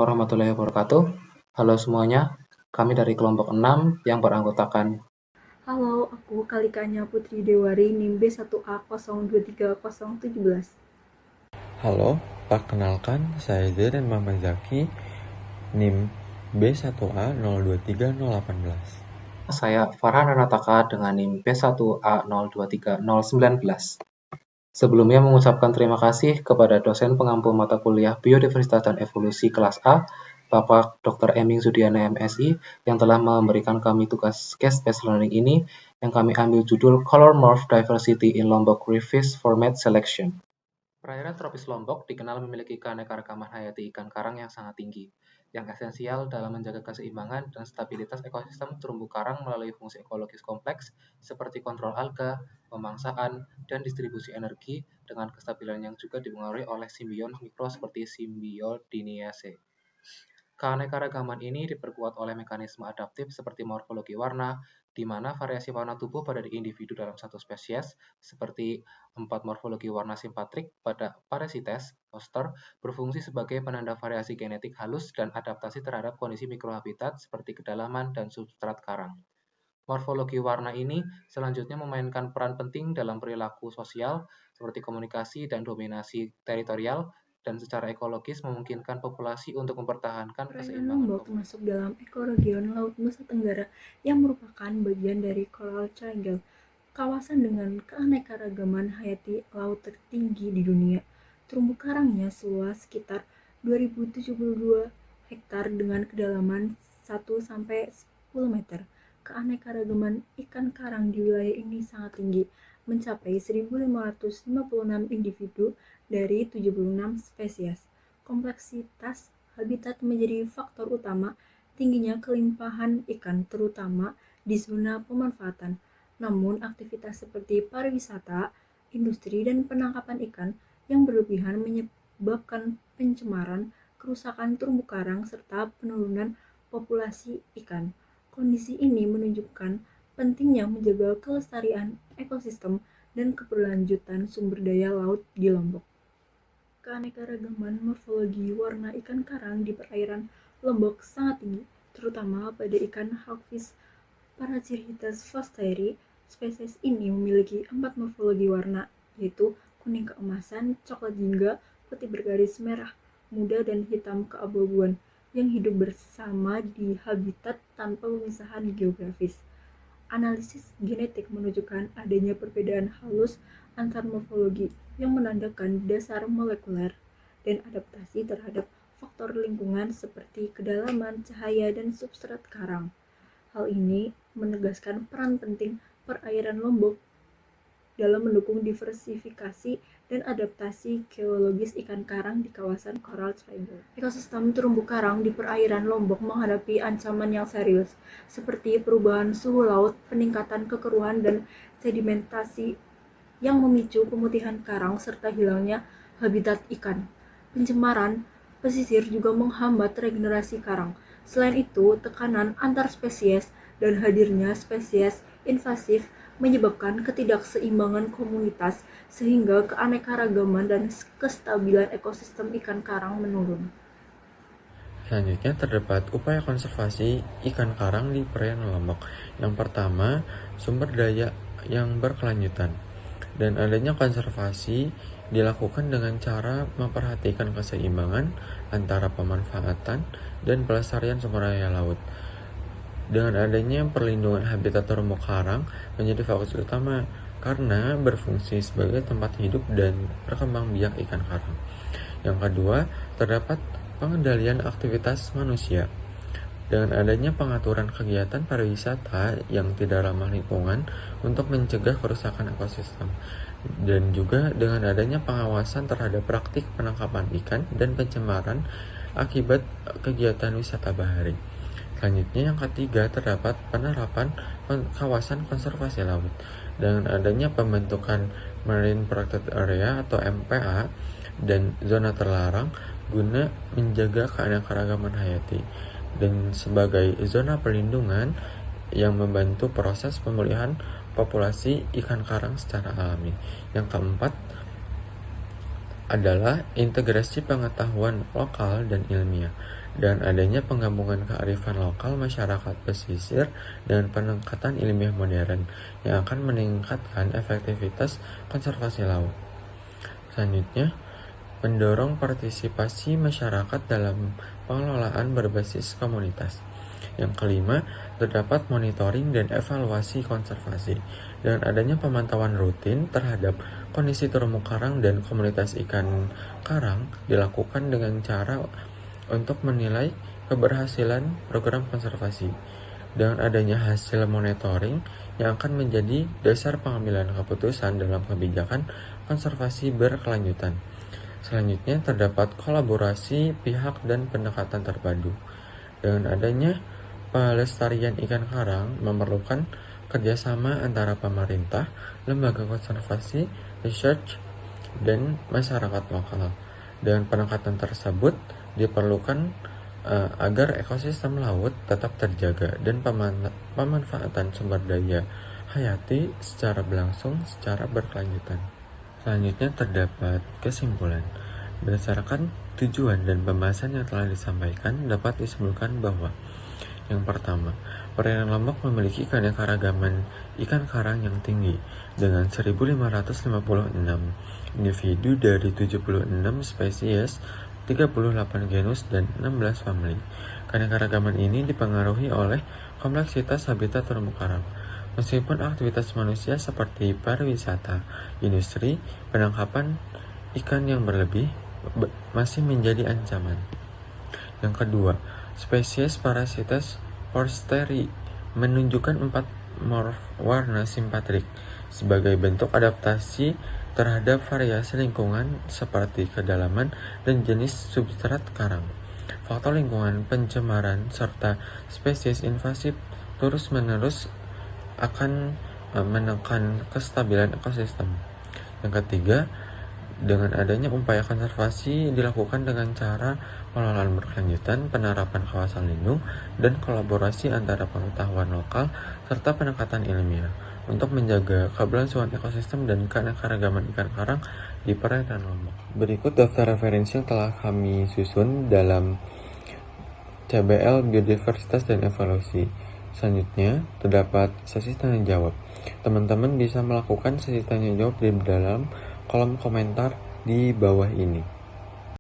warahmatullahi wabarakatuh. Halo semuanya, kami dari kelompok 6 yang beranggotakan. Halo, aku Kalikanya Putri Dewari, NIM B1A023017. Halo, perkenalkan saya Zaidan Muhammad Zaki, NIM B1A023018. Saya Farhan Ranataka dengan NIM B1A023019. Sebelumnya mengucapkan terima kasih kepada dosen pengampu mata kuliah Biodiversitas dan Evolusi kelas A, Bapak Dr. Eming Sudiana MSI, yang telah memberikan kami tugas case-based learning ini, yang kami ambil judul Color Morph Diversity in Lombok Reefs Format Selection. Perairan tropis Lombok dikenal memiliki keanekaragaman hayati ikan karang yang sangat tinggi, yang esensial dalam menjaga keseimbangan dan stabilitas ekosistem terumbu karang melalui fungsi ekologis kompleks seperti kontrol alga, pemangsaan, dan distribusi energi dengan kestabilan yang juga dipengaruhi oleh simbion mikro seperti Symbiodiniaceae. Keanekaragaman ini diperkuat oleh mekanisme adaptif seperti morfologi warna, di mana variasi warna tubuh pada individu dalam satu spesies, seperti 4 morfologi warna simpatrik pada parasites, poster, berfungsi sebagai penanda variasi genetik halus dan adaptasi terhadap kondisi mikrohabitat seperti kedalaman dan substrat karang. Morfologi warna ini selanjutnya memainkan peran penting dalam perilaku sosial, seperti komunikasi dan dominasi teritorial, dan secara ekologis memungkinkan populasi untuk mempertahankan Perairan keseimbangan Lombok termasuk dalam ekoregion Laut Nusa Tenggara yang merupakan bagian dari Coral Triangle, kawasan dengan keanekaragaman hayati laut tertinggi di dunia. Terumbu karangnya seluas sekitar 2072 hektar dengan kedalaman 1-10 meter. Keanekaragaman ikan karang di wilayah ini sangat tinggi, mencapai 1.556 individu dari 76 spesies. Kompleksitas habitat menjadi faktor utama tingginya kelimpahan ikan, terutama di zona pemanfaatan. Namun, aktivitas seperti pariwisata, industri, dan penangkapan ikan yang berlebihan menyebabkan pencemaran, kerusakan terumbu karang, serta penurunan populasi ikan. Kondisi ini menunjukkan pentingnya menjaga kelestarian ekosistem dan keberlanjutan sumber daya laut di Lombok. Keanekaragaman morfologi warna ikan karang di perairan Lombok sangat tinggi, terutama pada ikan hawkfish Parachirhites fosteri. Spesies ini memiliki 4 morfologi warna, yaitu kuning keemasan, coklat jingga, putih bergaris merah muda, dan hitam keabu-abuan, yang hidup bersama di habitat tanpa pemisahan geografis. Analisis genetik menunjukkan adanya perbedaan halus antar morfologi yang menandakan dasar molekuler dan adaptasi terhadap faktor lingkungan seperti kedalaman, cahaya, dan substrat karang. Hal ini menegaskan peran penting perairan Lombok dalam mendukung diversifikasi dan adaptasi geologis ikan karang di kawasan Coral Triangle. Ekosistem terumbu karang di perairan Lombok menghadapi ancaman yang serius, seperti perubahan suhu laut, peningkatan kekeruhan dan sedimentasi yang memicu pemutihan karang serta hilangnya habitat ikan. Pencemaran pesisir juga menghambat regenerasi karang. Selain itu, tekanan antar spesies dan hadirnya spesies invasif menyebabkan ketidakseimbangan komunitas sehingga keanekaragaman dan kestabilan ekosistem ikan karang menurun. Selanjutnya terdapat upaya konservasi ikan karang di perairan Lombok. Yang pertama, sumber daya yang berkelanjutan. Dan adanya konservasi dilakukan dengan cara memperhatikan keseimbangan antara pemanfaatan dan pelestarian sumber daya laut. Dengan adanya perlindungan habitat terumbu karang menjadi fokus utama karena berfungsi sebagai tempat hidup dan berkembang biak ikan karang. Yang kedua, terdapat pengendalian aktivitas manusia. Dengan adanya pengaturan kegiatan pariwisata yang tidak ramah lingkungan untuk mencegah kerusakan ekosistem, dan juga dengan adanya pengawasan terhadap praktik penangkapan ikan dan pencemaran akibat kegiatan wisata bahari. Selanjutnya yang ketiga, terdapat penerapan kawasan konservasi laut. Dengan adanya pembentukan Marine Protected Area atau MPA dan zona terlarang guna menjaga keanekaragaman hayati, dan sebagai zona perlindungan yang membantu proses pemulihan populasi ikan karang secara alami. Yang keempat adalah integrasi pengetahuan lokal dan ilmiah. dan adanya penggabungan kearifan lokal masyarakat pesisir dengan pendekatan ilmiah modern yang akan meningkatkan efektivitas konservasi laut. Selanjutnya, mendorong partisipasi masyarakat dalam pengelolaan berbasis komunitas. Yang kelima, terdapat monitoring dan evaluasi konservasi. Dengan adanya pemantauan rutin terhadap kondisi terumbu karang dan komunitas ikan karang dilakukan dengan cara untuk menilai keberhasilan program konservasi. Dengan adanya hasil monitoring yang akan menjadi dasar pengambilan keputusan dalam kebijakan konservasi berkelanjutan. Selanjutnya, terdapat kolaborasi pihak dan pendekatan terpadu. Dengan adanya pelestarian ikan karang memerlukan kerjasama antara pemerintah, lembaga konservasi, research, dan masyarakat lokal. Dengan pendekatan tersebut diperlukan agar ekosistem laut tetap terjaga dan pemanfaatan sumber daya hayati secara berlangsung secara berkelanjutan. Selanjutnya terdapat kesimpulan. Berdasarkan tujuan dan pembahasan yang telah disampaikan, dapat disimpulkan bahwa yang pertama, perairan Lombok memiliki keanekaragaman ikan karang yang tinggi dengan 1.556 individu dari 76 spesies, 38 genus, dan 16 famili. Keanekaragaman ini dipengaruhi oleh kompleksitas habitat terumbu karang. Meskipun aktivitas manusia seperti pariwisata, industri, penangkapan ikan yang berlebih masih menjadi ancaman. Yang kedua, spesies Parasites forsteri menunjukkan 4 morf warna simpatrik sebagai bentuk adaptasi terhadap variasi lingkungan seperti kedalaman dan jenis substrat karang. Faktor lingkungan, pencemaran, serta spesies invasif terus-menerus akan menekan kestabilan ekosistem. Yang ketiga, dengan adanya upaya konservasi dilakukan dengan cara pengelolaan berkelanjutan, penerapan kawasan lindung, dan kolaborasi antara pengetahuan lokal serta pendekatan ilmiah untuk menjaga keberlangsungan ekosistem dan keanekaragaman ikan karang di perairan Lombok. Berikut daftar referensi yang telah kami susun dalam CBL Biodiversitas dan Evaluasi. Selanjutnya, terdapat sesi tanya jawab. Teman-teman bisa melakukan sesi tanya jawab di dalam kolom komentar di bawah ini.